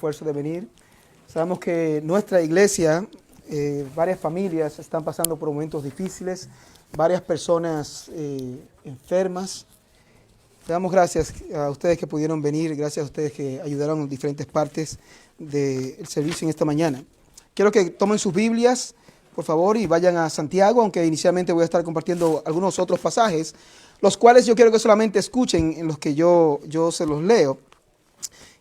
esfuerzo de venir. Sabemos que nuestra iglesia, varias familias están pasando por momentos difíciles, varias personas enfermas. Le damos gracias a ustedes que pudieron venir, gracias a ustedes que ayudaron en diferentes partes del servicio en esta mañana. Quiero que tomen sus Biblias, por favor, y vayan a Santiago, aunque inicialmente voy a estar compartiendo algunos otros pasajes, los cuales yo quiero que solamente escuchen en los que yo se los leo.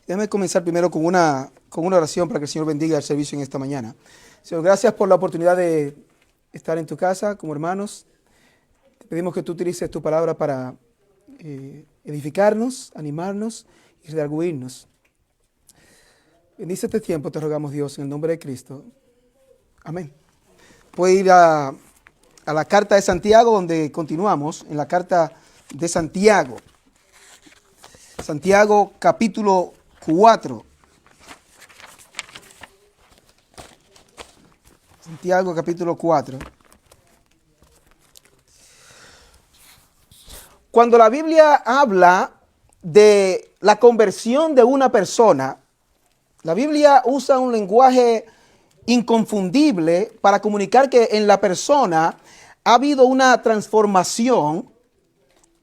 Déjame comenzar primero con una oración para que el Señor bendiga el servicio en esta mañana. Señor, gracias por la oportunidad de estar en tu casa como hermanos. Te pedimos que tú utilices tu palabra para edificarnos, animarnos y redarguirnos. Bendice este tiempo, te rogamos, Dios, en el nombre de Cristo. Amén. Puede ir a la carta de Santiago, donde continuamos, en la carta de Santiago. Santiago capítulo 4. Santiago capítulo 4. Cuando la Biblia habla de la conversión de una persona, la Biblia usa un lenguaje inconfundible para comunicar que en la persona ha habido una transformación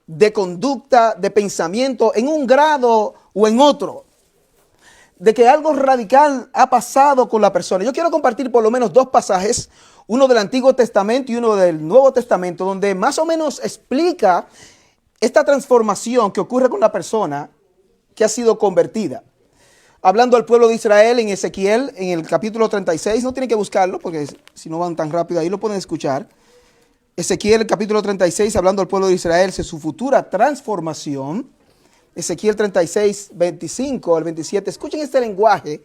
de conducta, de pensamiento, en un grado o en otro, de que algo radical ha pasado con la persona. Yo quiero compartir por lo menos dos pasajes, uno del Antiguo Testamento y uno del Nuevo Testamento, donde más o menos explica esta transformación que ocurre con la persona que ha sido convertida. Hablando al pueblo de Israel en Ezequiel, en el capítulo 36, no tienen que buscarlo porque si no van tan rápido ahí lo pueden escuchar. Ezequiel capítulo 36, hablando al pueblo de Israel de su futura transformación. Ezequiel 36, 25 al 27. Escuchen este lenguaje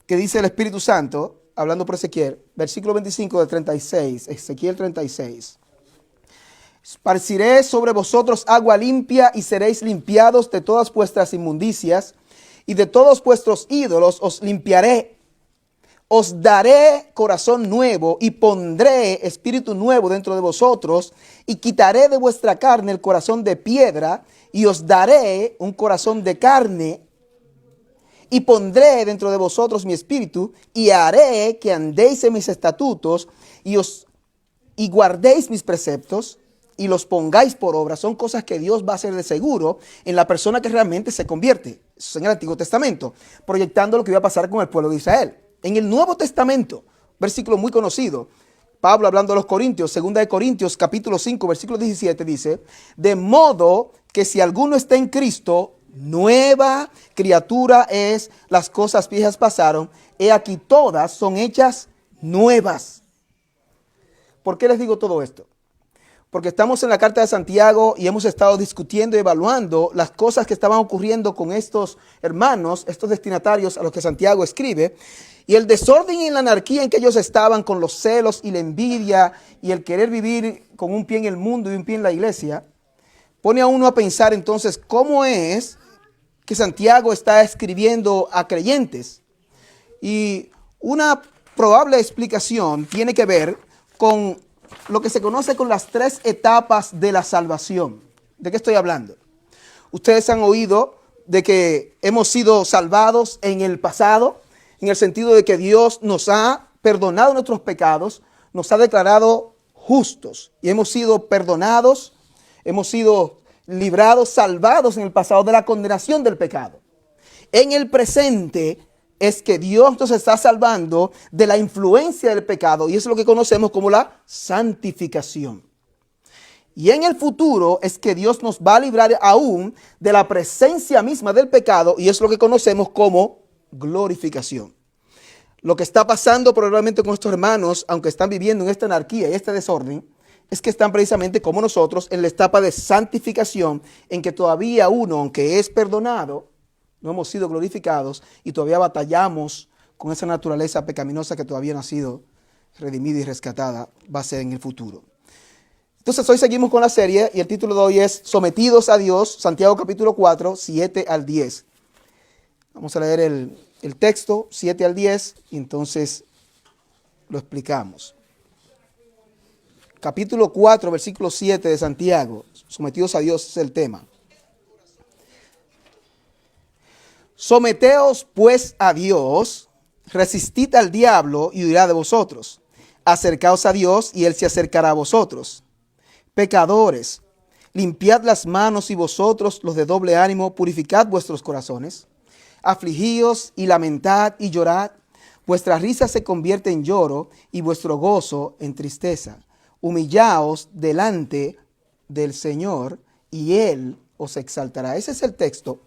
que dice el Espíritu Santo, hablando por Ezequiel, versículo 25 del 36, Ezequiel 36. Esparciré sobre vosotros agua limpia y seréis limpiados de todas vuestras inmundicias y de todos vuestros ídolos os limpiaré. Os daré corazón nuevo y pondré espíritu nuevo dentro de vosotros y quitaré de vuestra carne el corazón de piedra y os daré un corazón de carne y pondré dentro de vosotros mi espíritu y haré que andéis en mis estatutos y guardéis mis preceptos y los pongáis por obra. Son cosas que Dios va a hacer de seguro en la persona que realmente se convierte. Eso es en el Antiguo Testamento, proyectando lo que iba a pasar con el pueblo de Israel. En el Nuevo Testamento, versículo muy conocido, Pablo hablando a los Corintios, 2 de Corintios, capítulo 5, versículo 17, dice: de modo que si alguno está en Cristo, nueva criatura es, las cosas viejas pasaron, he aquí todas son hechas nuevas. ¿Por qué les digo todo esto? Porque estamos en la carta de Santiago y hemos estado discutiendo y evaluando las cosas que estaban ocurriendo con estos hermanos, estos destinatarios a los que Santiago escribe, y el desorden y la anarquía en que ellos estaban con los celos y la envidia y el querer vivir con un pie en el mundo y un pie en la iglesia, pone a uno a pensar entonces cómo es que Santiago está escribiendo a creyentes. Y una probable explicación tiene que ver con lo que se conoce con las tres etapas de la salvación. ¿De qué estoy hablando? Ustedes han oído de que hemos sido salvados en el pasado, en el sentido de que Dios nos ha perdonado nuestros pecados, nos ha declarado justos y hemos sido perdonados, hemos sido librados, salvados en el pasado de la condenación del pecado. En el presente es que Dios nos está salvando de la influencia del pecado y eso es lo que conocemos como la santificación. Y en el futuro es que Dios nos va a librar aún de la presencia misma del pecado y es lo que conocemos como glorificación. Lo que está pasando probablemente con estos hermanos, aunque están viviendo en esta anarquía y este desorden, es que están precisamente como nosotros en la etapa de santificación, en que todavía uno, aunque es perdonado, no hemos sido glorificados y todavía batallamos con esa naturaleza pecaminosa que todavía no ha sido redimida y rescatada, va a ser en el futuro. Entonces hoy seguimos con la serie y el título de hoy es Sometidos a Dios, Santiago capítulo 4, 7 al 10. Vamos a leer el texto 7 al 10 y entonces lo explicamos. Capítulo 4, versículo 7 de Santiago, sometidos a Dios es el tema. Someteos pues a Dios, resistid al diablo y huirá de vosotros. Acercaos a Dios y él se acercará a vosotros. Pecadores, limpiad las manos y vosotros, los de doble ánimo, purificad vuestros corazones. Afligíos y lamentad y llorad. Vuestra risa se convierte en lloro y vuestro gozo en tristeza. Humillaos delante del Señor y Él os exaltará. Ese es el texto.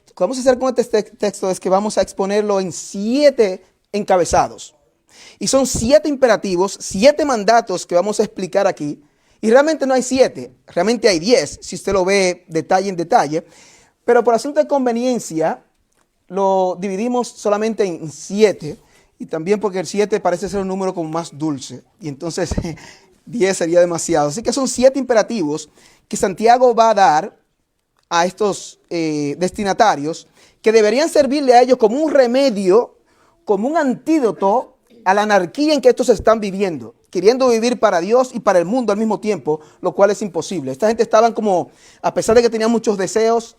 Lo que vamos a hacer con este texto es que vamos a exponerlo en 7 encabezados. Y son 7 imperativos, 7 mandatos que vamos a explicar aquí. Y realmente no hay 7, realmente hay 10, si usted lo ve detalle en detalle. Pero por asunto de conveniencia, lo dividimos solamente en 7. Y también porque el 7 parece ser un número como más dulce. Y entonces 10 sería demasiado. Así que son 7 imperativos que Santiago va a dar a estos destinatarios, que deberían servirle a ellos como un remedio, como un antídoto a la anarquía en que estos están viviendo, queriendo vivir para Dios y para el mundo al mismo tiempo, lo cual es imposible. Esta gente estaban como, a pesar de que tenían muchos deseos,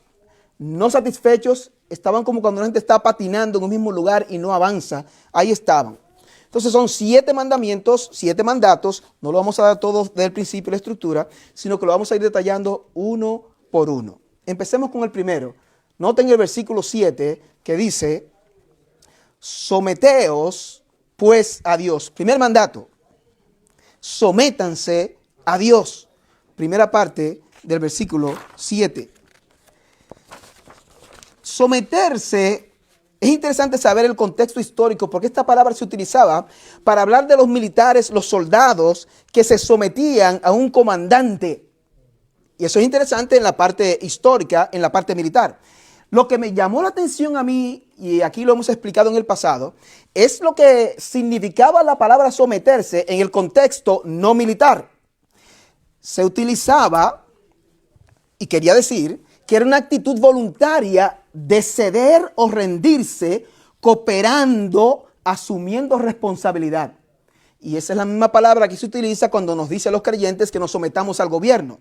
no satisfechos, estaban como cuando la gente está patinando en un mismo lugar y no avanza. Ahí estaban. Entonces son 7 mandamientos, 7 mandatos. No lo vamos a dar todos desde el principio y la estructura, sino que lo vamos a ir detallando uno por uno. Empecemos con el primero. Noten el versículo 7 que dice: someteos pues a Dios. Primer mandato. Sométanse a Dios. Primera parte del versículo 7. Someterse, es interesante saber el contexto histórico, porque esta palabra se utilizaba para hablar de los militares, los soldados que se sometían a un comandante. Y eso es interesante en la parte histórica, en la parte militar. Lo que me llamó la atención a mí, y aquí lo hemos explicado en el pasado, es lo que significaba la palabra someterse en el contexto no militar. Se utilizaba, y quería decir, que era una actitud voluntaria de ceder o rendirse, cooperando, asumiendo responsabilidad. Y esa es la misma palabra que se utiliza cuando nos dice a los creyentes que nos sometamos al gobierno.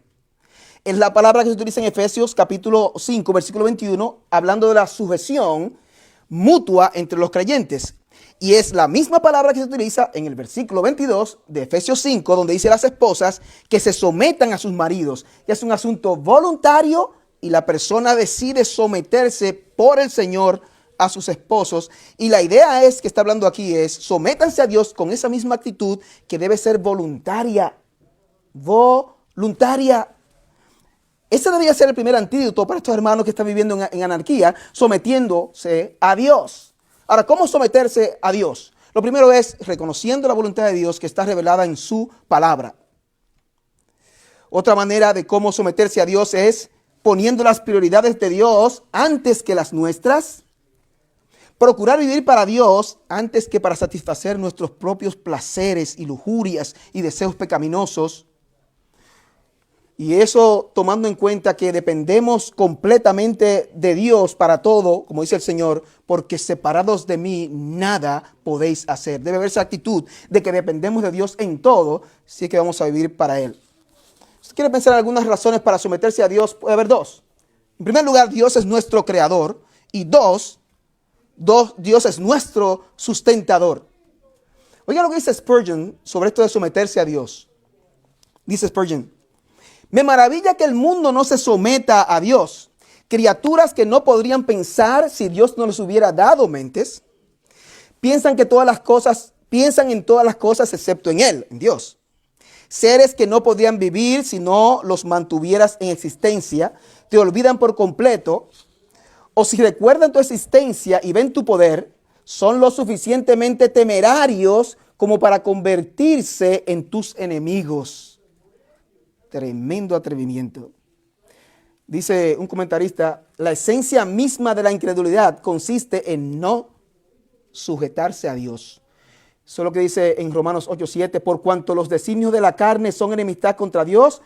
Es la palabra que se utiliza en Efesios capítulo 5, versículo 21, hablando de la sujeción mutua entre los creyentes. Y es la misma palabra que se utiliza en el versículo 22 de Efesios 5, donde dice a las esposas que se sometan a sus maridos. Y es un asunto voluntario y la persona decide someterse por el Señor a sus esposos. Y la idea es que está hablando aquí es: sométanse a Dios con esa misma actitud que debe ser voluntaria. Voluntaria. Ese debería ser el primer antídoto para estos hermanos que están viviendo en anarquía, sometiéndose a Dios. Ahora, ¿cómo someterse a Dios? Lo primero es reconociendo la voluntad de Dios que está revelada en su palabra. Otra manera de cómo someterse a Dios es poniendo las prioridades de Dios antes que las nuestras. Procurar vivir para Dios antes que para satisfacer nuestros propios placeres y lujurias y deseos pecaminosos. Y eso tomando en cuenta que dependemos completamente de Dios para todo, como dice el Señor, porque separados de mí nada podéis hacer. Debe haber esa actitud de que dependemos de Dios en todo, si es que vamos a vivir para Él. Si quiere pensar en algunas razones para someterse a Dios, puede haber 2. En primer lugar, Dios es nuestro creador. Y dos, Dios es nuestro sustentador. Oiga lo que dice Spurgeon sobre esto de someterse a Dios. Dice Spurgeon: me maravilla que el mundo no se someta a Dios. Criaturas que no podrían pensar si Dios no les hubiera dado mentes. Piensan en todas las cosas excepto en Él, en Dios. Seres que no podrían vivir si no los mantuvieras en existencia. Te olvidan por completo. O si recuerdan tu existencia y ven tu poder, son lo suficientemente temerarios como para convertirse en tus enemigos. Tremendo atrevimiento. Dice un comentarista: la esencia misma de la incredulidad consiste en no sujetarse a Dios. Eso es lo que dice en Romanos 8:7: por cuanto los designios de la carne son enemistad contra Dios,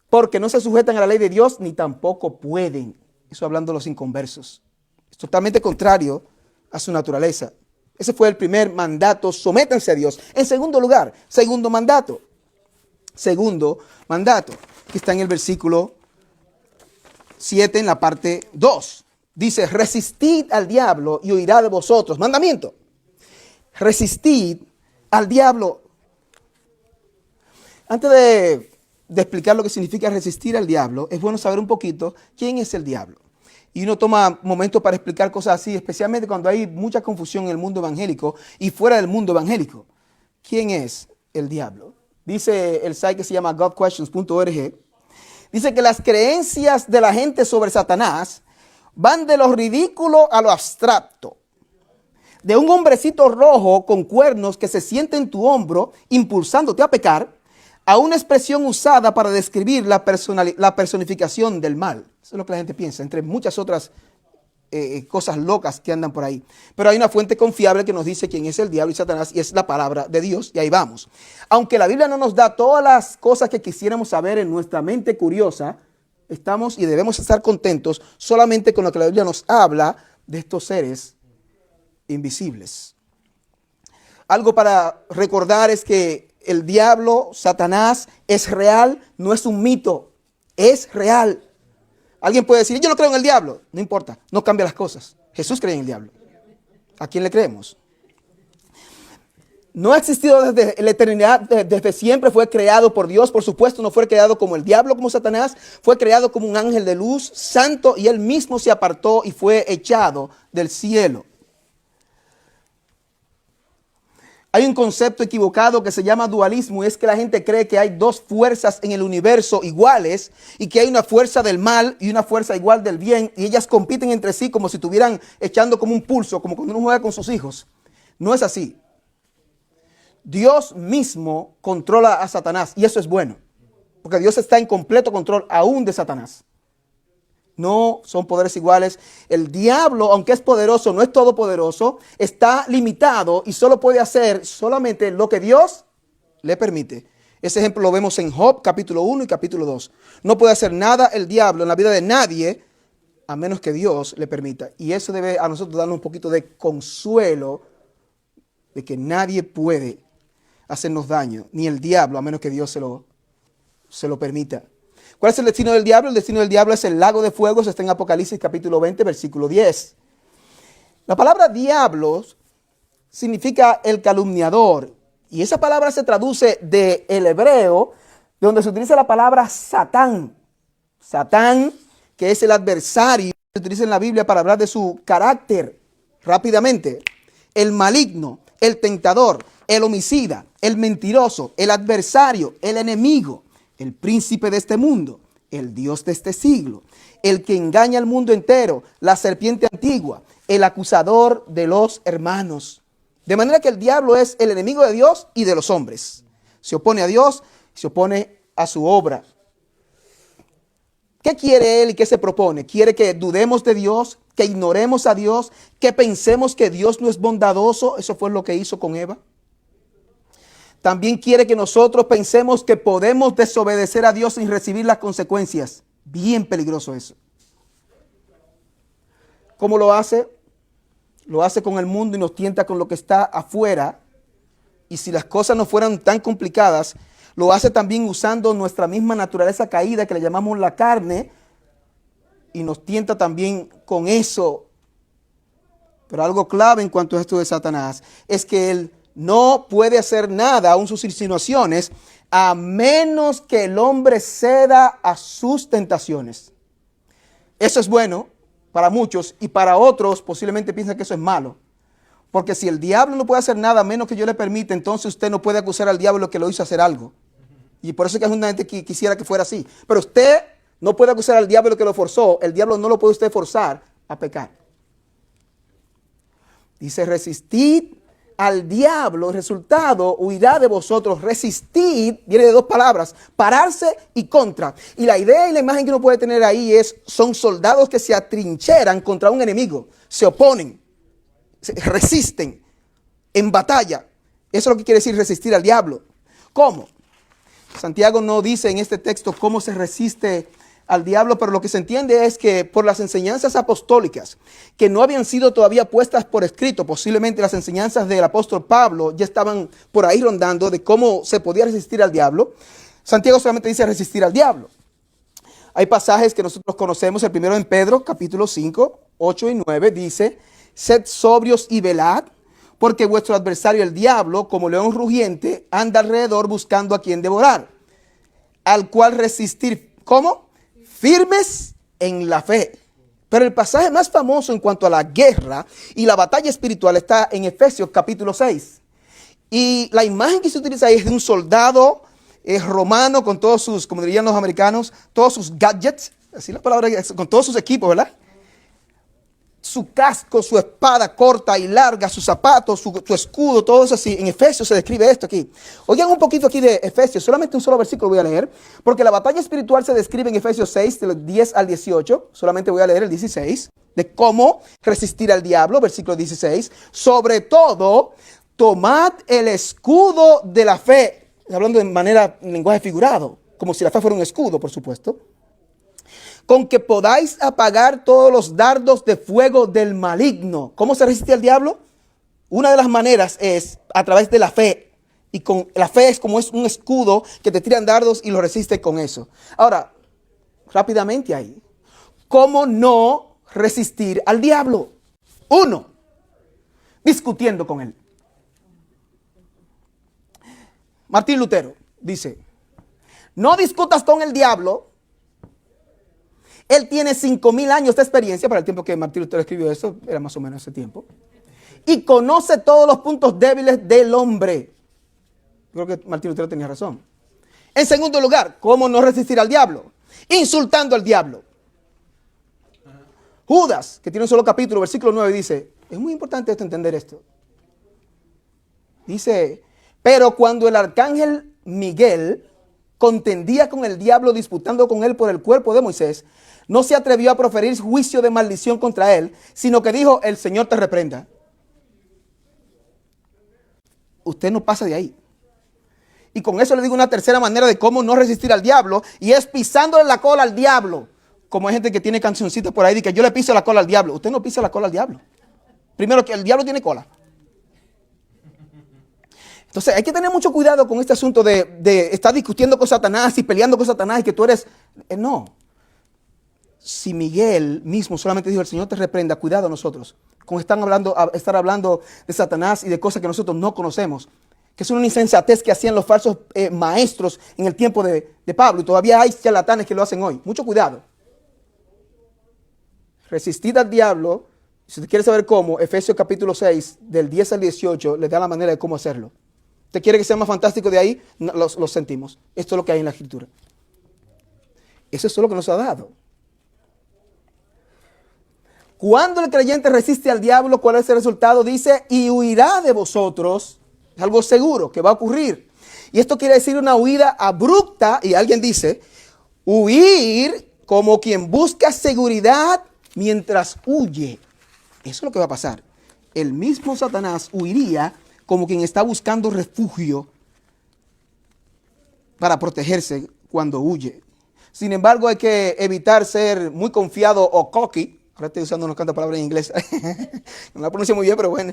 porque no se sujetan a la ley de Dios, ni tampoco pueden. Eso hablando de los inconversos. Es totalmente contrario a su naturaleza. Ese fue el primer mandato: sométanse a Dios. En segundo lugar, segundo mandato, que está en el versículo 7 en la parte 2. Dice, resistid al diablo y huirá de vosotros. Mandamiento. Resistid al diablo. Antes de explicar lo que significa resistir al diablo, es bueno saber un poquito quién es el diablo. Y uno toma momentos para explicar cosas así, especialmente cuando hay mucha confusión en el mundo evangélico y fuera del mundo evangélico. ¿Quién es el diablo? Dice el site que se llama godquestions.org. Dice que las creencias de la gente sobre Satanás van de lo ridículo a lo abstracto. De un hombrecito rojo con cuernos que se siente en tu hombro, impulsándote a pecar, a una expresión usada para describir la personificación del mal. Eso es lo que la gente piensa, entre muchas otras cosas locas que andan por ahí. Pero hay una fuente confiable que nos dice quién es el diablo y Satanás, y es la palabra de Dios, y ahí vamos. Aunque la Biblia no nos da todas las cosas que quisiéramos saber en nuestra mente curiosa, estamos y debemos estar contentos solamente con lo que la Biblia nos habla de estos seres invisibles. Algo para recordar es que el diablo, Satanás, es real, no es un mito, es real. Alguien puede decir, yo no creo en el diablo. No importa, no cambia las cosas. Jesús cree en el diablo. ¿A quién le creemos? No ha existido desde la eternidad, desde siempre fue creado por Dios. Por supuesto, no fue creado como el diablo, como Satanás. Fue creado como un ángel de luz, santo, y él mismo se apartó y fue echado del cielo. Hay un concepto equivocado que se llama dualismo, y es que la gente cree que hay dos fuerzas en el universo iguales y que hay una fuerza del mal y una fuerza igual del bien, y ellas compiten entre sí como si estuvieran echando como un pulso, como cuando uno juega con sus hijos. No es así. Dios mismo controla a Satanás, y eso es bueno, porque Dios está en completo control aún de Satanás. No son poderes iguales. El diablo, aunque es poderoso, no es todopoderoso, está limitado y solo puede hacer solamente lo que Dios le permite. Ese ejemplo lo vemos en Job capítulo 1 y capítulo 2. No puede hacer nada el diablo en la vida de nadie a menos que Dios le permita. Y eso debe a nosotros darnos un poquito de consuelo de que nadie puede hacernos daño, ni el diablo, a menos que Dios se lo permita. ¿Cuál es el destino del diablo? El destino del diablo es el lago de fuego. Eso está en Apocalipsis capítulo 20, versículo 10. La palabra diablos significa el calumniador. Y esa palabra se traduce del hebreo, de donde se utiliza la palabra Satán. Satán, que es el adversario, se utiliza en la Biblia para hablar de su carácter. Rápidamente, el maligno, el tentador, el homicida, el mentiroso, el adversario, el enemigo, el príncipe de este mundo, el Dios de este siglo, el que engaña al mundo entero, la serpiente antigua, el acusador de los hermanos. De manera que el diablo es el enemigo de Dios y de los hombres. Se opone a Dios, se opone a su obra. ¿Qué quiere él y qué se propone? Quiere que dudemos de Dios, que ignoremos a Dios, que pensemos que Dios no es bondadoso. Eso fue lo que hizo con Eva. También quiere que nosotros pensemos que podemos desobedecer a Dios sin recibir las consecuencias. Bien peligroso eso. ¿Cómo lo hace? Lo hace con el mundo y nos tienta con lo que está afuera. Y si las cosas no fueran tan complicadas, lo hace también usando nuestra misma naturaleza caída, que le llamamos la carne, y nos tienta también con eso. Pero algo clave en cuanto a esto de Satanás es que él no puede hacer nada, aun sus insinuaciones, a menos que el hombre ceda a sus tentaciones. Eso es bueno para muchos, y para otros posiblemente piensan que eso es malo. Porque si el diablo no puede hacer nada a menos que yo le permita, entonces usted no puede acusar al diablo que lo hizo hacer algo. Y por eso es que alguna gente quisiera que fuera así. Pero usted no puede acusar al diablo que lo forzó. El diablo no lo puede usted forzar a pecar. Dice, resistid al diablo, el resultado huirá de vosotros. Resistir viene de dos palabras, pararse y contra. Y la idea y la imagen que uno puede tener ahí son soldados que se atrincheran contra un enemigo, se oponen, resisten en batalla. Eso es lo que quiere decir resistir al diablo. ¿Cómo? Santiago no dice en este texto cómo se resiste al diablo, pero lo que se entiende es que por las enseñanzas apostólicas que no habían sido todavía puestas por escrito, posiblemente las enseñanzas del apóstol Pablo ya estaban por ahí rondando de cómo se podía resistir al diablo. Santiago solamente dice resistir al diablo. Hay pasajes que nosotros conocemos. El primero en Pedro, capítulo 5, 8 y 9, dice: sed sobrios y velad, porque vuestro adversario el diablo, como león rugiente, anda alrededor buscando a quien devorar, al cual resistir, ¿cómo? Firmes en la fe. Pero el pasaje más famoso en cuanto a la guerra y la batalla espiritual está en Efesios capítulo 6. Y la imagen que se utiliza ahí es de un soldado romano con todos sus, como dirían los americanos, todos sus gadgets, así la palabra, con todos sus equipos, ¿verdad? Su casco, su espada corta y larga, sus zapatos, su escudo, todo eso así. En Efesios se describe esto aquí. Oigan un poquito aquí de Efesios, solamente un solo versículo voy a leer, porque la batalla espiritual se describe en Efesios 6, de los 10 al 18. Solamente voy a leer el 16, de cómo resistir al diablo, versículo 16. Sobre todo, tomad el escudo de la fe. Hablando de manera, en lenguaje figurado, como si la fe fuera un escudo, por supuesto. Con que podáis apagar todos los dardos de fuego del maligno. ¿Cómo se resiste al diablo? Una de las maneras es a través de la fe. Y con la fe es como es un escudo que te tiran dardos y lo resiste con eso. Ahora, rápidamente ahí. ¿Cómo no resistir al diablo? Uno, discutiendo con él. Martín Lutero dice: no discutas con el diablo. Él tiene 5,000 años de experiencia. Para el tiempo que Martín Lutero escribió eso, era más o menos ese tiempo. Y conoce todos los puntos débiles del hombre. Creo que Martín Lutero tenía razón. En segundo lugar, ¿cómo no resistir al diablo? Insultando al diablo. Judas, que tiene un solo capítulo, versículo 9, dice, es muy importante entender esto. Dice: pero cuando el arcángel Miguel contendía con el diablo, disputando con él por el cuerpo de Moisés, no se atrevió a proferir juicio de maldición contra él, sino que dijo: el Señor te reprenda. Usted no pasa de ahí. Y con eso le digo una tercera manera de cómo no resistir al diablo, y es pisándole la cola al diablo. Como hay gente que tiene cancioncitas por ahí de que yo le piso la cola al diablo. Usted no pisa la cola al diablo. Primero, que el diablo tiene cola. Entonces hay que tener mucho cuidado con este asunto de estar discutiendo con Satanás y peleando con Satanás y que tú eres... no. Si Miguel mismo solamente dijo: el Señor te reprenda, cuidado nosotros con estar hablando de Satanás y de cosas que nosotros no conocemos, que es una insensatez que hacían los falsos maestros en el tiempo de Pablo, y todavía hay charlatanes que lo hacen hoy. Mucho cuidado. Resistid al diablo. Si usted quiere saber cómo, Efesios capítulo 6, del 10 al 18, le da la manera de cómo hacerlo. ¿Usted quiere que sea más fantástico de ahí? No, lo sentimos. Esto es lo que hay en la Escritura. Eso es lo que nos ha dado. Cuando el creyente resiste al diablo, ¿cuál es el resultado? Dice: y huirá de vosotros. Es algo seguro que va a ocurrir. Y esto quiere decir una huida abrupta. Y alguien dice: huir como quien busca seguridad mientras huye. Eso es lo que va a pasar. El mismo Satanás huiría como quien está buscando refugio para protegerse cuando huye. Sin embargo, hay que evitar ser muy confiado o cocky. Ahora estoy usando unas cuantas palabras en inglés. No la pronuncio muy bien, pero bueno.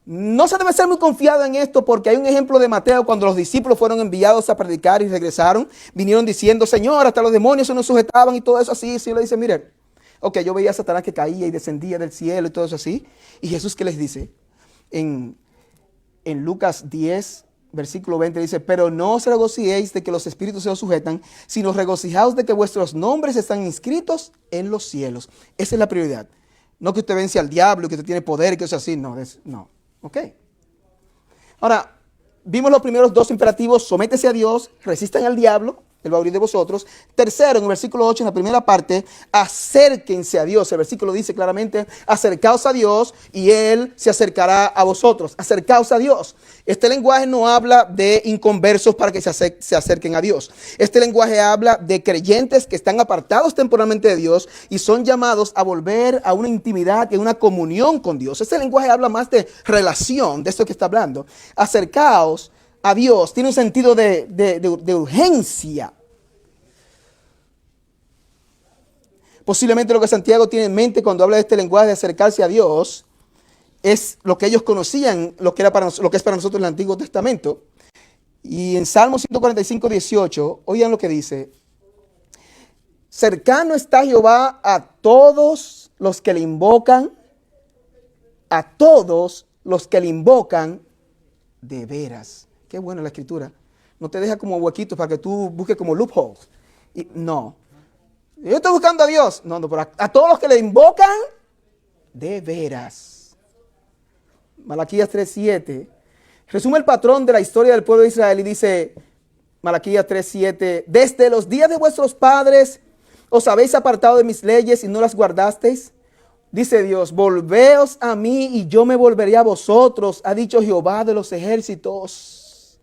No se debe ser muy confiado en esto, porque hay un ejemplo de Mateo cuando los discípulos fueron enviados a predicar y regresaron. Vinieron diciendo: Señor, hasta los demonios se nos sujetaban y todo eso así. Y le dice: miren, ok, yo veía a Satanás que caía y descendía del cielo y todo eso así. Y Jesús, ¿qué les dice? En Lucas 10, versículo 20 dice: pero no os regocijéis de que los espíritus se os sujetan, sino regocijaos de que vuestros nombres están inscritos en los cielos. Esa es la prioridad. No que usted vence al diablo, que usted tiene poder y que eso así. No, no. Ok. Ahora, vimos los primeros dos imperativos: sométese a Dios, resistan al diablo, Él va a huir de vosotros. Tercero, en el versículo 8, en la primera parte, acérquense a Dios. El versículo dice claramente: acercaos a Dios y Él se acercará a vosotros. Acercaos a Dios. Este lenguaje no habla de inconversos para que se acerquen a Dios. Este lenguaje habla de creyentes que están apartados temporalmente de Dios y son llamados a volver a una intimidad y a una comunión con Dios. Este lenguaje habla más de relación, de esto que está hablando. Acercaos a Dios tiene un sentido de urgencia. Posiblemente lo que Santiago tiene en mente cuando habla de este lenguaje de acercarse a Dios es lo que ellos conocían, lo que es para nosotros el Antiguo Testamento. Y en Salmo 145, 18, oigan lo que dice: cercano está Jehová a todos los que le invocan, a todos los que le invocan de veras. Qué buena la escritura. No te deja como huequitos para que tú busques como loopholes. Y, no. Yo estoy buscando a Dios. No, pero a todos los que le invocan de veras. Malaquías 3:7 resume el patrón de la historia del pueblo de Israel y dice, Malaquías 3:7, desde los días de vuestros padres os habéis apartado de mis leyes y no las guardasteis. Dice Dios, volveos a mí y yo me volveré a vosotros, ha dicho Jehová de los ejércitos.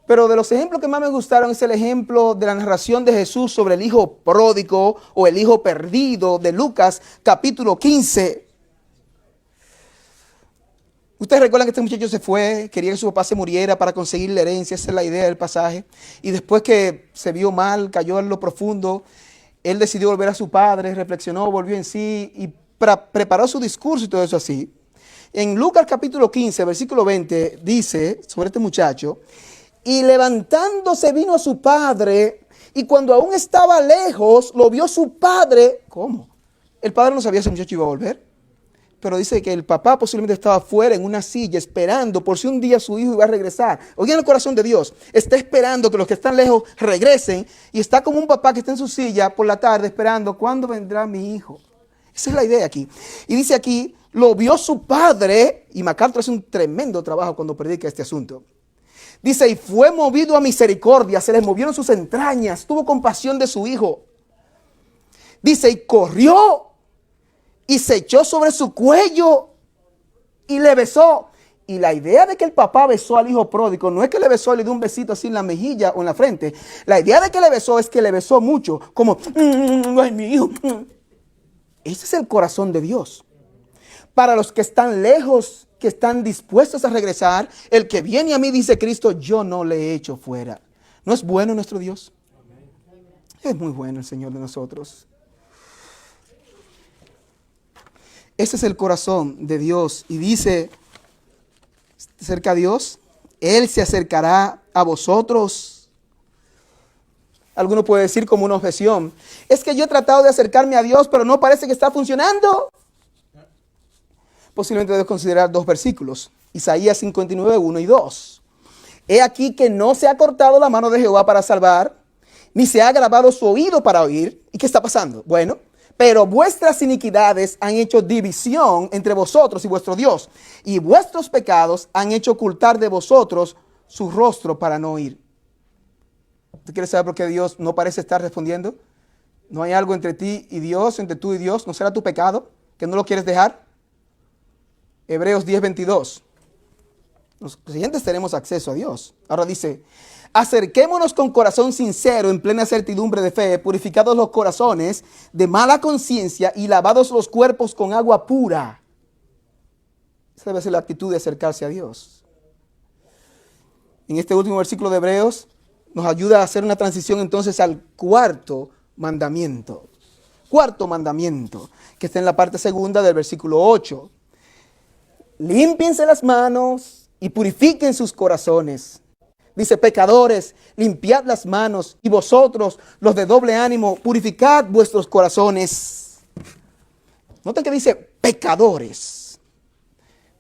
Pero de los ejemplos que más me gustaron es el ejemplo de la narración de Jesús sobre el hijo pródigo o el hijo perdido de Lucas capítulo 15. Ustedes recuerdan que este muchacho se fue, quería que su papá se muriera para conseguir la herencia, esa es la idea del pasaje. Y después que se vio mal, cayó en lo profundo, él decidió volver a su padre, reflexionó, volvió en sí y preparó su discurso y todo eso así. En Lucas capítulo 15, versículo 20, dice sobre este muchacho, y levantándose vino a su padre, y cuando aún estaba lejos, lo vio su padre. ¿Cómo? El padre no sabía si el muchacho iba a volver. Pero dice que el papá posiblemente estaba afuera en una silla esperando por si un día su hijo iba a regresar. Oigan el corazón de Dios. Está esperando que los que están lejos regresen. Y está como un papá que está en su silla por la tarde esperando cuándo vendrá mi hijo. Esa es la idea aquí. Y dice aquí, lo vio su padre. Y MacArthur hace un tremendo trabajo cuando predica este asunto. Dice, y fue movido a misericordia. Se le movieron sus entrañas. Tuvo compasión de su hijo. Dice, y corrió. Y se echó sobre su cuello y le besó. Y la idea de que el papá besó al hijo pródigo no es que le besó y le dio un besito así en la mejilla o en la frente. La idea de que le besó es que le besó mucho, como, ay, mi hijo. Ese es el corazón de Dios. Para los que están lejos, que están dispuestos a regresar, el que viene a mí, dice Cristo, yo no le he hecho fuera. ¿No es bueno nuestro Dios? Es muy bueno el Señor de nosotros. Ese es el corazón de Dios. Y dice, acerca a Dios, Él se acercará a vosotros. Alguno puede decir como una objeción, es que yo he tratado de acercarme a Dios, pero no parece que está funcionando. Posiblemente debes considerar dos versículos. Isaías 59, 1 y 2. He aquí que no se ha cortado la mano de Jehová para salvar, ni se ha agravado su oído para oír. ¿Y qué está pasando? Bueno, pero vuestras iniquidades han hecho división entre vosotros y vuestro Dios, y vuestros pecados han hecho ocultar de vosotros su rostro para no oír. ¿Tú quieres saber por qué Dios no parece estar respondiendo? ¿No hay algo entre ti y Dios, entre tú y Dios? ¿No será tu pecado que no lo quieres dejar? Hebreos 10:22. Los creyentes tenemos acceso a Dios. Ahora dice, acerquémonos con corazón sincero, en plena certidumbre de fe, purificados los corazones de mala conciencia y lavados los cuerpos con agua pura. Esa debe ser la actitud de acercarse a Dios. En este último versículo de Hebreos nos ayuda a hacer una transición entonces al cuarto mandamiento. Cuarto mandamiento, que está en la parte segunda del versículo 8. Límpiense las manos y purifiquen sus corazones. Dice, pecadores, limpiad las manos, y vosotros, los de doble ánimo, purificad vuestros corazones. Noten que dice pecadores.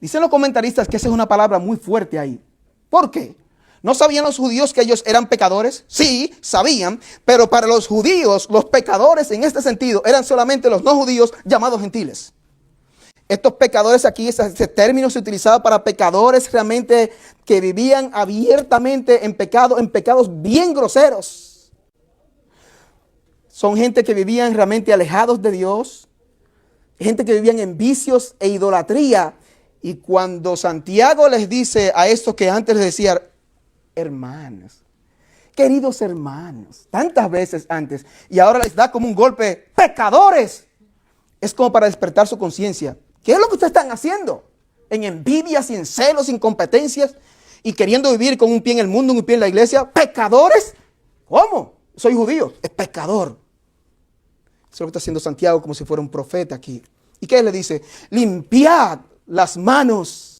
Dicen los comentaristas que esa es una palabra muy fuerte ahí. ¿Por qué? ¿No sabían los judíos que ellos eran pecadores? Sí, sabían, pero para los judíos, los pecadores en este sentido eran solamente los no judíos llamados gentiles. Estos pecadores aquí, ese término se utilizaba para pecadores realmente que vivían abiertamente en pecado, en pecados bien groseros. Son gente que vivían realmente alejados de Dios, gente que vivían en vicios e idolatría. Y cuando Santiago les dice a estos que antes les decía, hermanos, queridos hermanos, tantas veces antes, y ahora les da como un golpe, pecadores, es como para despertar su conciencia. ¿Qué es lo que ustedes están haciendo? En envidias y en celos, incompetencias y queriendo vivir con un pie en el mundo, un pie en la iglesia. ¿Pecadores? ¿Cómo? Soy judío. Es pecador. Eso es lo que está haciendo Santiago como si fuera un profeta aquí. ¿Y qué le dice? Limpiad las manos.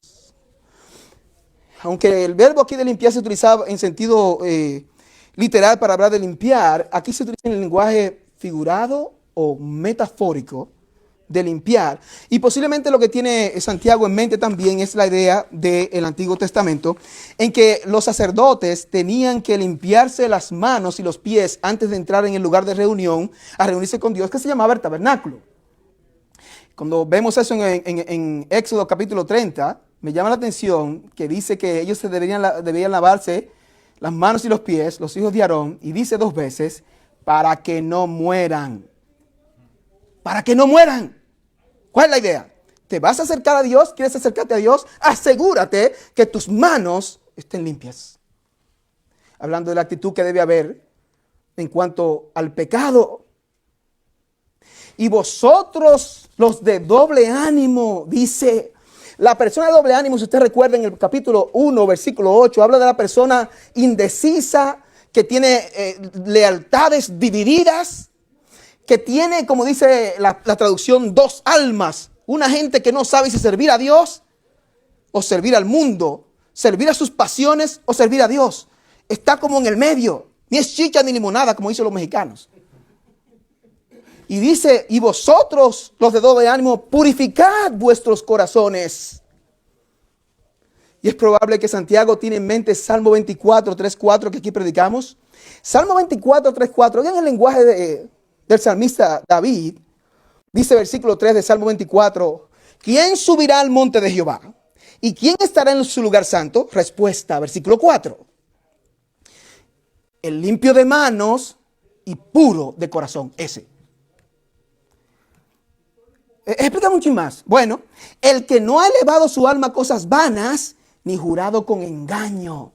Aunque el verbo aquí de limpiar se utilizaba en sentido literal para hablar de limpiar, aquí se utiliza en el lenguaje figurado o metafórico de limpiar. Y posiblemente lo que tiene Santiago en mente también es la idea del Antiguo Testamento, en que los sacerdotes tenían que limpiarse las manos y los pies antes de entrar en el lugar de reunión, a reunirse con Dios, que se llamaba el tabernáculo. Cuando vemos eso en Éxodo capítulo 30, me llama la atención que dice que ellos debían lavarse las manos y los pies, los hijos de Aarón, y dice 2 veces, para que no mueran. Para que no mueran. ¿Cuál es la idea? ¿Te vas a acercar a Dios? ¿Quieres acercarte a Dios? Asegúrate que tus manos estén limpias. Hablando de la actitud que debe haber en cuanto al pecado. Y vosotros, los de doble ánimo, dice. La persona de doble ánimo, si usted recuerda en el capítulo 1, versículo 8, habla de la persona indecisa, que tiene lealtades divididas, que tiene, como dice la traducción, 2 almas. Una gente que no sabe si servir a Dios o servir al mundo, servir a sus pasiones o servir a Dios. Está como en el medio, ni es chicha ni limonada, como dicen los mexicanos. Y dice, y vosotros, los de doble ánimo, purificad vuestros corazones. Y es probable que Santiago tiene en mente Salmo 24, 3, 4, que aquí predicamos. Salmo 24, 3, 4, oigan el lenguaje del salmista David. Dice versículo 3 de Salmo 24, ¿quién subirá al monte de Jehová? ¿Y quién estará en su lugar santo? Respuesta, versículo 4. El limpio de manos y puro de corazón, ese. Explícame un chin más. Bueno, el que no ha elevado su alma a cosas vanas, ni jurado con engaño.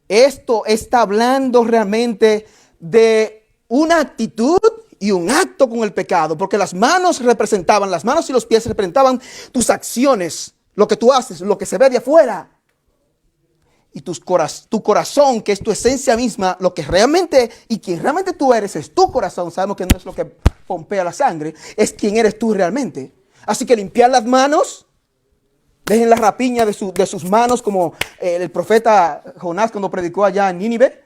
Esto está hablando realmente de una actitud y un acto con el pecado, porque las manos y los pies representaban tus acciones, lo que tú haces, lo que se ve de afuera. Y tu corazón, que es tu esencia misma, lo que realmente, y quien realmente tú eres, es tu corazón. Sabemos que no es lo que pompea la sangre, es quien eres tú realmente. Así que limpiar las manos, dejen la rapiña de sus manos, como el profeta Jonás cuando predicó allá en Nínive.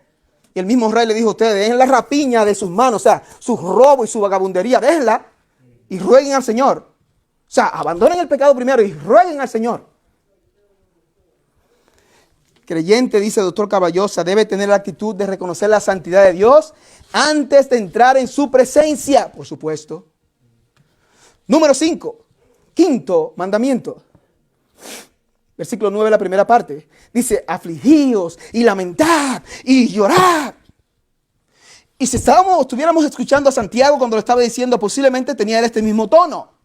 Y el mismo rey le dijo a ustedes, dejen la rapiña de sus manos, o sea, su robo y su vagabundería, déjenla y rueguen al Señor. O sea, abandonen el pecado primero y rueguen al Señor. Creyente, dice el doctor Caballosa, debe tener la actitud de reconocer la santidad de Dios antes de entrar en su presencia, por supuesto. Número 5, quinto mandamiento. Versículo 9, la primera parte. Dice, afligíos y lamentad y llorad. Y si estuviéramos escuchando a Santiago cuando lo estaba diciendo, posiblemente tenía este mismo tono.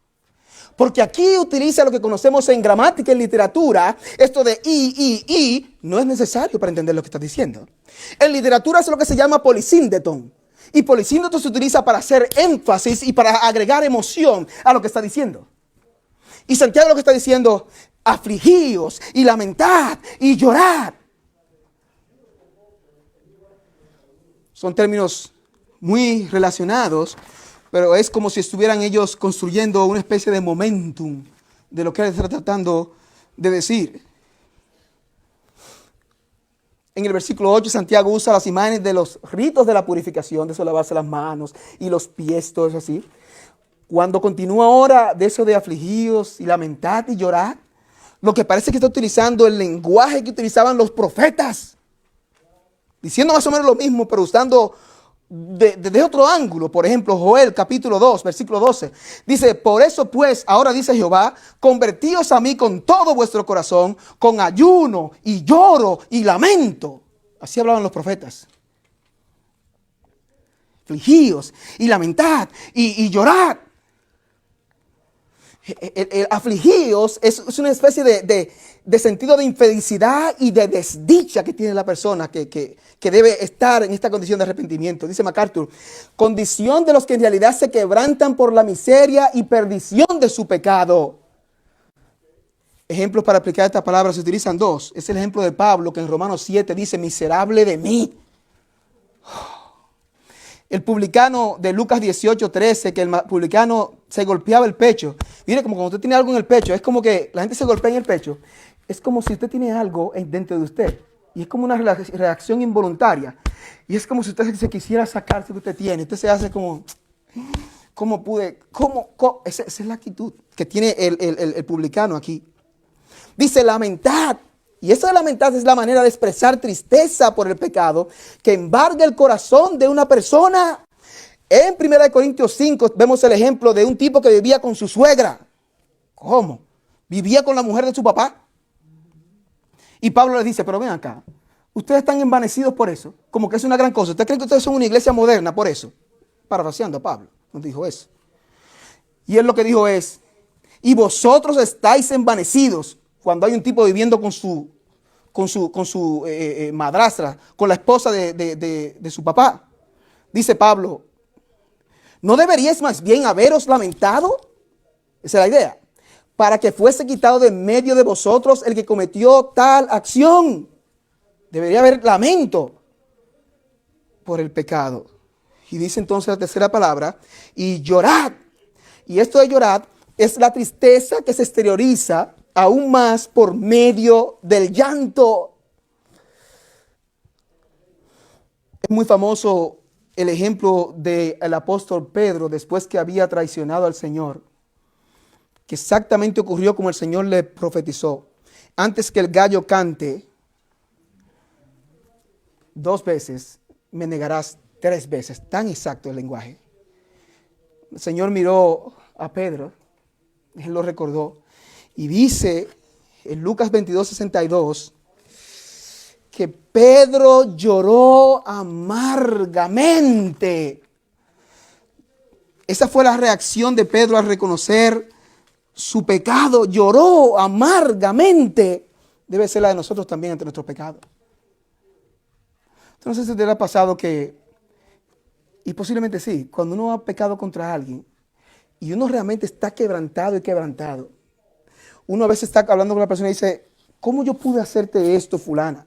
Porque aquí utiliza lo que conocemos en gramática y literatura. Esto de y no es necesario para entender lo que está diciendo. En literatura es lo que se llama polisíndeton. Y polisíndeton se utiliza para hacer énfasis y para agregar emoción a lo que está diciendo. Y Santiago lo que está diciendo, afligíos y lamentad y llorad. Son términos muy relacionados, pero es como si estuvieran ellos construyendo una especie de momentum de lo que él está tratando de decir. En el versículo 8, Santiago usa las imágenes de los ritos de la purificación, de eso lavarse las manos y los pies, todo eso así. Cuando continúa ahora de eso de afligidos y lamentad y llorar, lo que parece que está utilizando el lenguaje que utilizaban los profetas, diciendo más o menos lo mismo, pero usando desde otro ángulo. Por ejemplo, Joel capítulo 2, versículo 12, dice, por eso pues, ahora dice Jehová, convertíos a mí con todo vuestro corazón, con ayuno y lloro y lamento. Así hablaban los profetas. Afligíos y lamentad y llorad. El afligíos es una especie de sentido de infelicidad y de desdicha que tiene la persona que debe estar en esta condición de arrepentimiento. Dice MacArthur, condición de los que en realidad se quebrantan por la miseria y perdición de su pecado. Ejemplos para aplicar esta palabra se utilizan 2. Es el ejemplo de Pablo que en Romanos 7 dice, miserable de mí. El publicano de Lucas 18:13, que el publicano se golpeaba el pecho. Mire, como cuando usted tiene algo en el pecho, es como que la gente se golpea en el pecho. Es como si usted tiene algo dentro de usted. Y es como una reacción involuntaria. Y es como si usted se quisiera sacarse lo que usted tiene. Usted se hace como, ¿cómo pude? Esa es la actitud que tiene el publicano aquí. Dice, lamentad. Y eso de lamentar es la manera de expresar tristeza por el pecado que embarga el corazón de una persona. En 1 Corintios 5 vemos el ejemplo de un tipo que vivía con su suegra. ¿Cómo? Vivía con la mujer de su papá. Y Pablo les dice, pero ven acá, ustedes están envanecidos por eso, como que es una gran cosa. ¿Ustedes creen que ustedes son una iglesia moderna por eso? Parafraseando a Pablo, nos dijo eso. Y él lo que dijo es, y vosotros estáis envanecidos cuando hay un tipo viviendo con su madrastra, con la esposa de su papá. Dice Pablo, ¿no deberíais más bien haberos lamentado? Esa es la idea. Para que fuese quitado de medio de vosotros el que cometió tal acción. Debería haber lamento por el pecado. Y dice entonces la tercera palabra, y llorad. Y esto de llorad es la tristeza que se exterioriza aún más por medio del llanto. Es muy famoso el ejemplo del apóstol Pedro después que había traicionado al Señor, que exactamente ocurrió como el Señor le profetizó. Antes que el gallo cante 2 veces, me negarás 3 veces. Tan exacto el lenguaje. El Señor miró a Pedro, él lo recordó, y dice en Lucas 22:62 que Pedro lloró amargamente. Esa fue la reacción de Pedro al reconocer su pecado. Lloró amargamente. Debe ser la de nosotros también ante nuestro pecado. Entonces, ¿te ha pasado que, y posiblemente sí, cuando uno ha pecado contra alguien y uno realmente está quebrantado y quebrantado, uno a veces está hablando con la persona y dice, ¿cómo yo pude hacerte esto, fulana?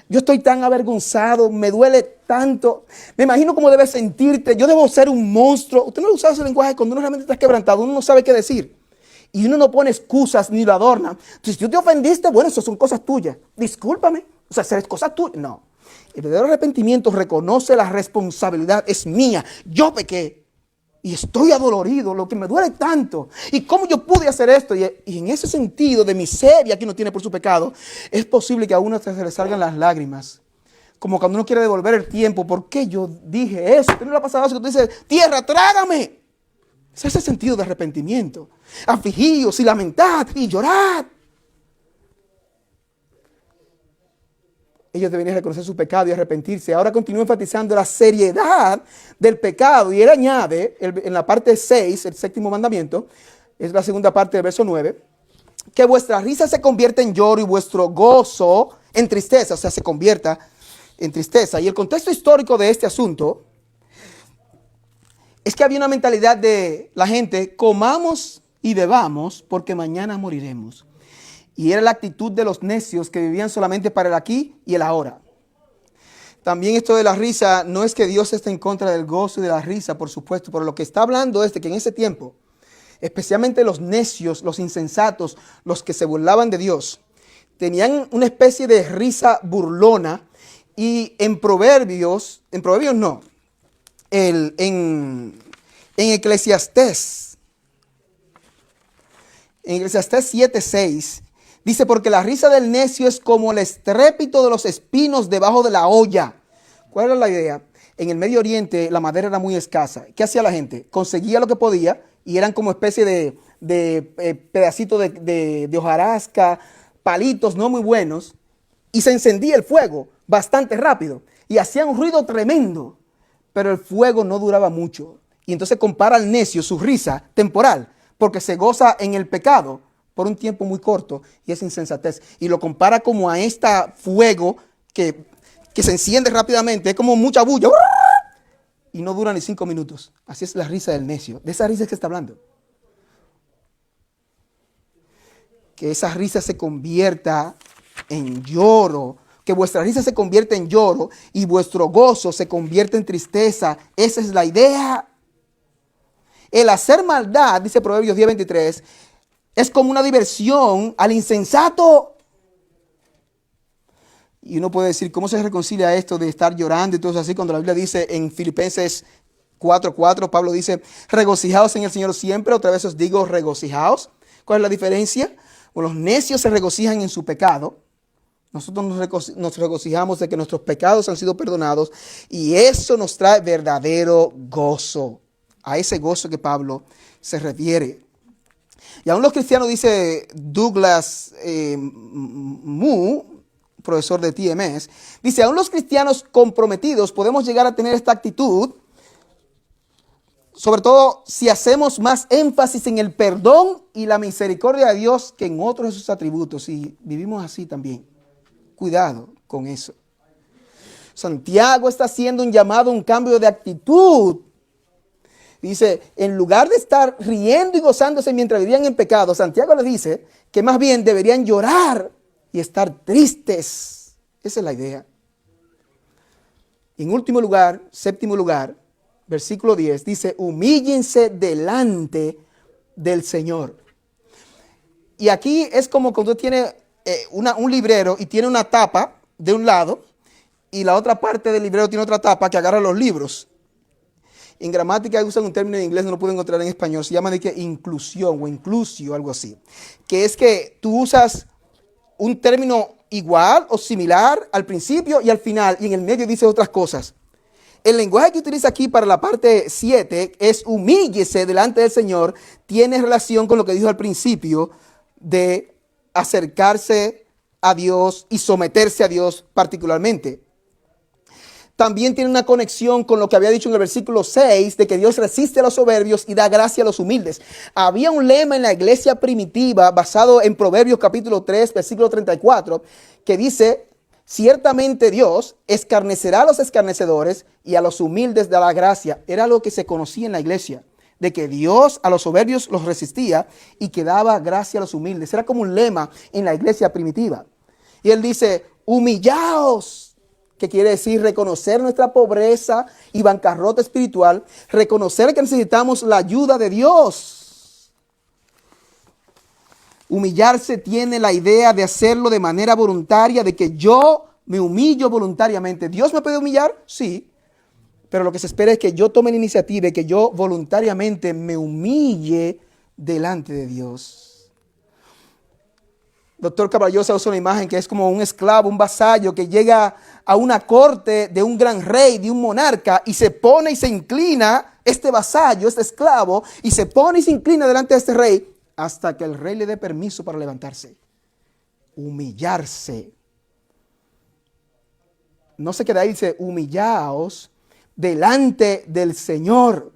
Yo estoy tan avergonzado, me duele tanto, me imagino cómo debes sentirte, yo debo ser un monstruo. Usted no usa ese lenguaje cuando uno realmente está quebrantado, uno no sabe qué decir. Y uno no pone excusas ni lo adorna. Entonces, si tú te ofendiste, bueno, eso son cosas tuyas. Discúlpame. O sea, es cosas tuyas. No. El verdadero arrepentimiento reconoce la responsabilidad. Es mía. Yo pequé. Y estoy adolorido. Lo que me duele tanto. ¿Y cómo yo pude hacer esto? Y en ese sentido de miseria que uno tiene por su pecado, es posible que a uno se le salgan las lágrimas. Como cuando uno quiere devolver el tiempo. ¿Por qué yo dije eso? ¿Qué no le ha pasado eso? Que tú dices, tierra, trágame. Es ese sentido de arrepentimiento. Afligíos y lamentad y llorad. Ellos deberían reconocer su pecado y arrepentirse. Ahora continúa enfatizando la seriedad del pecado. Y él añade en la parte 6, el séptimo mandamiento, es la segunda parte del verso 9, que vuestra risa se convierta en lloro y vuestro gozo en tristeza. O sea, se convierta en tristeza. Y el contexto histórico de este asunto es que había una mentalidad de la gente, comamos y bebamos porque mañana moriremos. Y era la actitud de los necios que vivían solamente para el aquí y el ahora. También esto de la risa, no es que Dios esté en contra del gozo y de la risa, por supuesto, pero lo que está hablando es de que en ese tiempo, especialmente los necios, los insensatos, los que se burlaban de Dios, tenían una especie de risa burlona. Y en Proverbios no, en Eclesiastés 7:6 dice, porque la risa del necio es como el estrépito de los espinos debajo de la olla. ¿Cuál era la idea? En el Medio Oriente la madera era muy escasa. ¿Qué hacía la gente? Conseguía lo que podía y eran como especie de pedacitos de hojarasca, palitos no muy buenos, y se encendía el fuego bastante rápido y hacía un ruido tremendo. Pero el fuego no duraba mucho. Y entonces compara al necio su risa temporal, porque se goza en el pecado por un tiempo muy corto y es insensatez. Y lo compara como a este fuego que se enciende rápidamente, es como mucha bulla y no dura ni 5 minutos. Así es la risa del necio. De esa risa es que está hablando. Que esa risa se convierta en lloro. Que vuestra risa se convierta en lloro y vuestro gozo se convierta en tristeza. Esa es la idea. El hacer maldad, dice Proverbios 10:23, es como una diversión al insensato. Y uno puede decir, ¿cómo se reconcilia esto de estar llorando y todo eso así? Cuando la Biblia dice en Filipenses 4:4, Pablo dice, regocijaos en el Señor siempre. Otra vez os digo, regocijaos. ¿Cuál es la diferencia? Bueno, los necios se regocijan en su pecado. Nosotros nos regocijamos de que nuestros pecados han sido perdonados y eso nos trae verdadero gozo. A ese gozo que Pablo se refiere. Y aún los cristianos, dice Douglas Moo, profesor de TMS, dice, aún los cristianos comprometidos podemos llegar a tener esta actitud, sobre todo si hacemos más énfasis en el perdón y la misericordia de Dios que en otros de sus atributos. Y vivimos así también. Cuidado con eso. Santiago está haciendo un llamado a un cambio de actitud. Dice, en lugar de estar riendo y gozándose mientras vivían en pecado, Santiago les dice que más bien deberían llorar y estar tristes. Esa es la idea. En último lugar, séptimo lugar, versículo 10, dice, humíllense delante del Señor. Y aquí es como cuando tiene un librero y tiene una tapa de un lado y la otra parte del librero tiene otra tapa que agarra los libros. En gramática usan un término en inglés, no lo puedo encontrar en español, se llama de que inclusión o inclusio, algo así. Que es que tú usas un término igual o similar al principio y al final, y en el medio dice otras cosas. El lenguaje que utiliza aquí para la parte 7 es humíllese delante del Señor, tiene relación con lo que dijo al principio de acercarse a Dios y someterse a Dios particularmente. También tiene una conexión con lo que había dicho en el versículo 6, de que Dios resiste a los soberbios y da gracia a los humildes. Había un lema en la iglesia primitiva basado en Proverbios capítulo 3, versículo 34, que dice, ciertamente Dios escarnecerá a los escarnecedores y a los humildes da la gracia. Era lo que se conocía en la iglesia, de que Dios a los soberbios los resistía y que daba gracia a los humildes. Era como un lema en la iglesia primitiva. Y él dice, humillaos, que quiere decir reconocer nuestra pobreza y bancarrota espiritual, reconocer que necesitamos la ayuda de Dios. Humillarse tiene la idea de hacerlo de manera voluntaria, de que yo me humillo voluntariamente. ¿Dios me puede humillar? Sí, pero lo que se espera es que yo tome la iniciativa y que yo voluntariamente me humille delante de Dios. Doctor Caballosa usa una imagen que es como un esclavo, un vasallo que llega a una corte de un gran rey, de un monarca, y se pone y se inclina, este vasallo, este esclavo, y se pone y se inclina delante de este rey hasta que el rey le dé permiso para levantarse. Humillarse. No se queda ahí, dice, humillaos delante del Señor.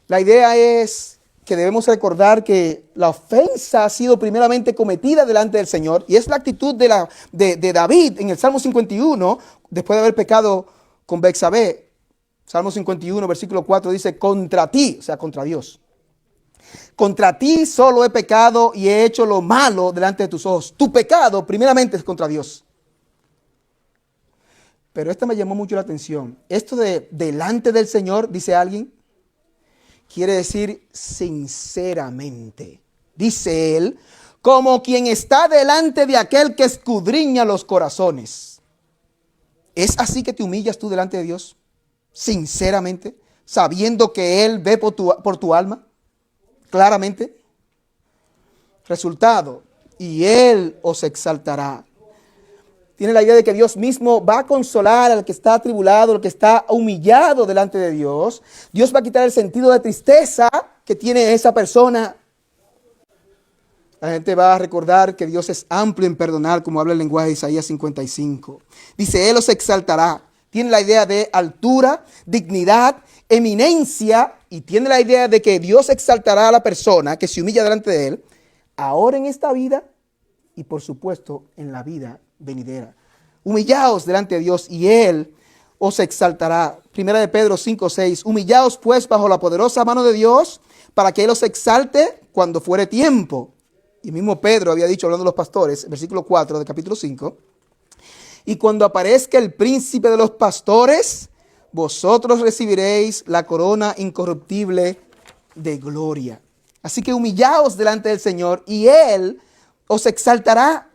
La idea es que debemos recordar que la ofensa ha sido primeramente cometida delante del Señor, y es la actitud de David en el Salmo 51, después de haber pecado con Betsabé. Salmo 51, versículo 4 dice, contra ti, o sea, contra Dios. Contra ti solo he pecado y he hecho lo malo delante de tus ojos. Tu pecado primeramente es contra Dios. Pero esta me llamó mucho la atención. Esto de delante del Señor, dice alguien, quiere decir sinceramente. Dice él, como quien está delante de aquel que escudriña los corazones. ¿Es así que te humillas tú delante de Dios? Sinceramente, sabiendo que Él ve por tu alma, claramente. Resultado, y Él os exaltará. Tiene la idea de que Dios mismo va a consolar al que está atribulado, al que está humillado delante de Dios. Dios va a quitar el sentido de tristeza que tiene esa persona. La gente va a recordar que Dios es amplio en perdonar, como habla el lenguaje de Isaías 55. Dice, Él os exaltará. Tiene la idea de altura, dignidad, eminencia, y tiene la idea de que Dios exaltará a la persona que se humilla delante de Él, ahora en esta vida y por supuesto en la vida venidera. Humillaos delante de Dios y Él os exaltará. Primera de Pedro 5:6. Humillaos pues bajo la poderosa mano de Dios para que Él os exalte cuando fuere tiempo. Y mismo Pedro había dicho, hablando de los pastores, versículo 4 de capítulo 5. Y cuando aparezca el príncipe de los pastores, vosotros recibiréis la corona incorruptible de gloria. Así que humillaos delante del Señor y Él os exaltará.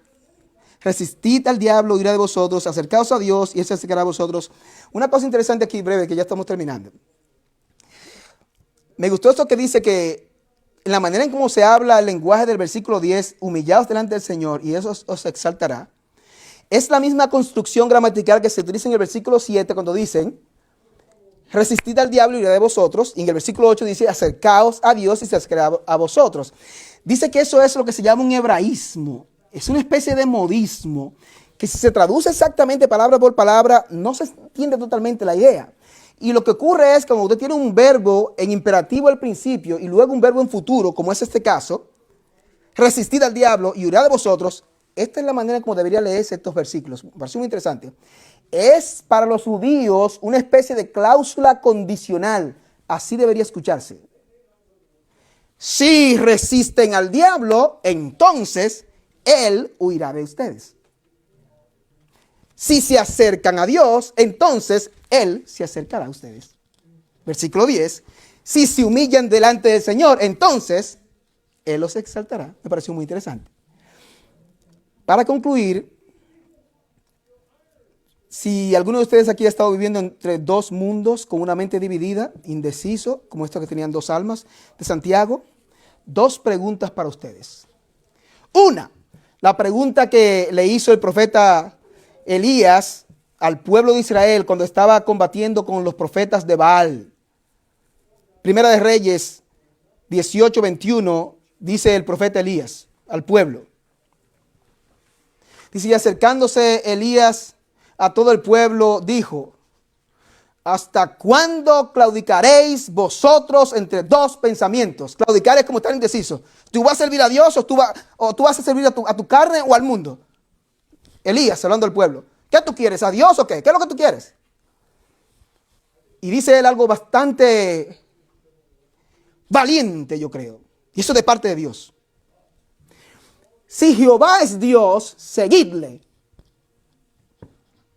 Resistid al diablo, irá de vosotros, acercaos a Dios y Él se acercará a vosotros. Una cosa interesante aquí, breve, que ya estamos terminando. Me gustó esto que dice que en la manera en cómo se habla el lenguaje del versículo 10, humillaos delante del Señor y eso os exaltará. Es la misma construcción gramatical que se utiliza en el versículo 7 cuando dicen, resistid al diablo y irá de vosotros. Y en el versículo 8 dice, acercaos a Dios y se acercará a vosotros. Dice que eso es lo que se llama un hebraísmo. Es una especie de modismo que si se traduce exactamente palabra por palabra, no se entiende totalmente la idea. Y lo que ocurre es que cuando usted tiene un verbo en imperativo al principio y luego un verbo en futuro, como es este caso, resistid al diablo y huirá de vosotros. Esta es la manera como debería leerse estos versículos. Me parece muy interesante. Es para los judíos una especie de cláusula condicional. Así debería escucharse. Si resisten al diablo, entonces él huirá de ustedes. Si se acercan a Dios, entonces Él se acercará a ustedes. Versículo 10. Si se humillan delante del Señor, entonces Él los exaltará. Me pareció muy interesante. Para concluir, si alguno de ustedes aquí ha estado viviendo entre dos mundos, con una mente dividida, indeciso, como estos que tenían dos almas, de Santiago, dos preguntas para ustedes. Una, la pregunta que le hizo el profeta Elías al pueblo de Israel cuando estaba combatiendo con los profetas de Baal. Primera de Reyes 18:21 dice el profeta Elías al pueblo. Dice, y acercándose Elías a todo el pueblo, dijo, ¿hasta cuándo claudicaréis vosotros entre dos pensamientos? Claudicar es como estar indeciso. ¿Tú vas a servir a Dios o tú vas a servir a tu carne o al mundo? Elías hablando al pueblo. ¿Qué tú quieres? ¿A Dios o qué? ¿Qué es lo que tú quieres? Y dice él algo bastante valiente, yo creo. Y eso de parte de Dios. Si Jehová es Dios, seguidle.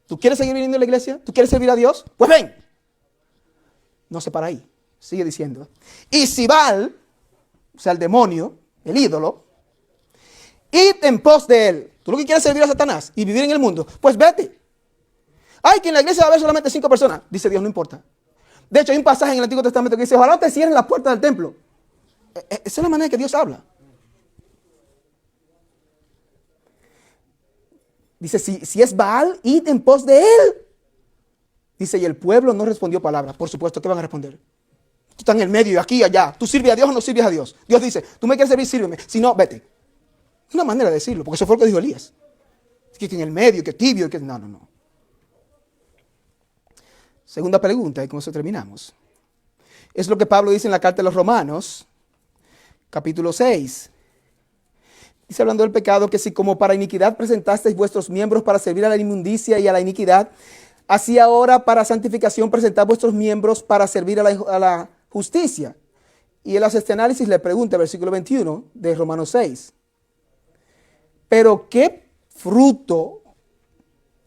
¿Tú quieres seguir viniendo a la iglesia? ¿Tú quieres servir a Dios? Pues ven. No se para ahí. Sigue diciendo. Y si Baal, o sea el demonio, el ídolo, id en pos de él. ¿Tú lo que quieres es servir a Satanás y vivir en el mundo? Pues vete. Ay, que en la iglesia va a haber solamente 5 personas. Dice Dios, no importa. De hecho, hay un pasaje en el Antiguo Testamento que dice, ojalá te cierren la puerta del templo. Esa es la manera que Dios habla. Dice, si es Baal, id en pos de él. Dice, y el pueblo no respondió palabra. Por supuesto, ¿qué van a responder? Tú estás en el medio, aquí y allá. ¿Tú sirves a Dios o no sirves a Dios? Dios dice, tú me quieres servir, sírveme. Si no, vete. Es una manera de decirlo, porque eso fue lo que dijo Elías. Es que en el medio, que tibio, que no. Segunda pregunta, y con eso terminamos. Es lo que Pablo dice en la carta de los Romanos, capítulo 6. Dice hablando del pecado, que si como para iniquidad presentasteis vuestros miembros para servir a la inmundicia y a la iniquidad, así ahora para santificación presentad vuestros miembros para servir a la justicia. Y él hace este análisis, le pregunta, versículo 21 de Romanos 6. Pero ¿qué fruto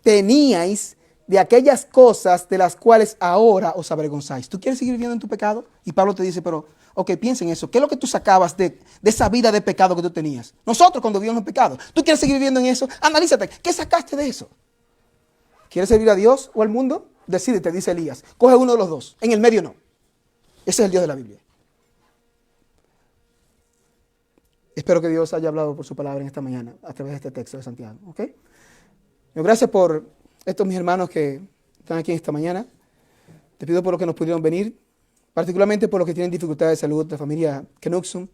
teníais de aquellas cosas de las cuales ahora os avergonzáis? ¿Tú quieres seguir viviendo en tu pecado? Y Pablo te dice, pero, ok, piensa en eso. ¿Qué es lo que tú sacabas de esa vida de pecado que tú tenías? Nosotros cuando vivíamos en pecado. ¿Tú quieres seguir viviendo en eso? Analízate. ¿Qué sacaste de eso? ¿Quieres servir a Dios o al mundo? Decídete, dice Elías. Coge uno de los dos. En el medio no. Ese es el Dios de la Biblia. Espero que Dios haya hablado por su palabra en esta mañana a través de este texto de Santiago. ¿Ok? Gracias por estos mis hermanos que están aquí esta mañana. Te pido por los que nos pudieron venir, particularmente por los que tienen dificultades de salud, la familia Knuxum,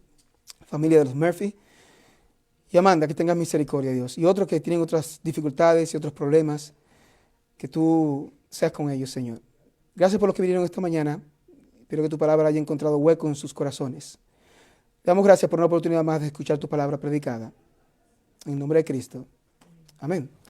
familia de los Murphy. Y Amanda, que tengas misericordia, Dios. Y otros que tienen otras dificultades y otros problemas, que tú seas con ellos, Señor. Gracias por los que vinieron esta mañana. Espero que tu palabra haya encontrado hueco en sus corazones. Te damos gracias por una oportunidad más de escuchar tu palabra predicada. En nombre de Cristo. Amén.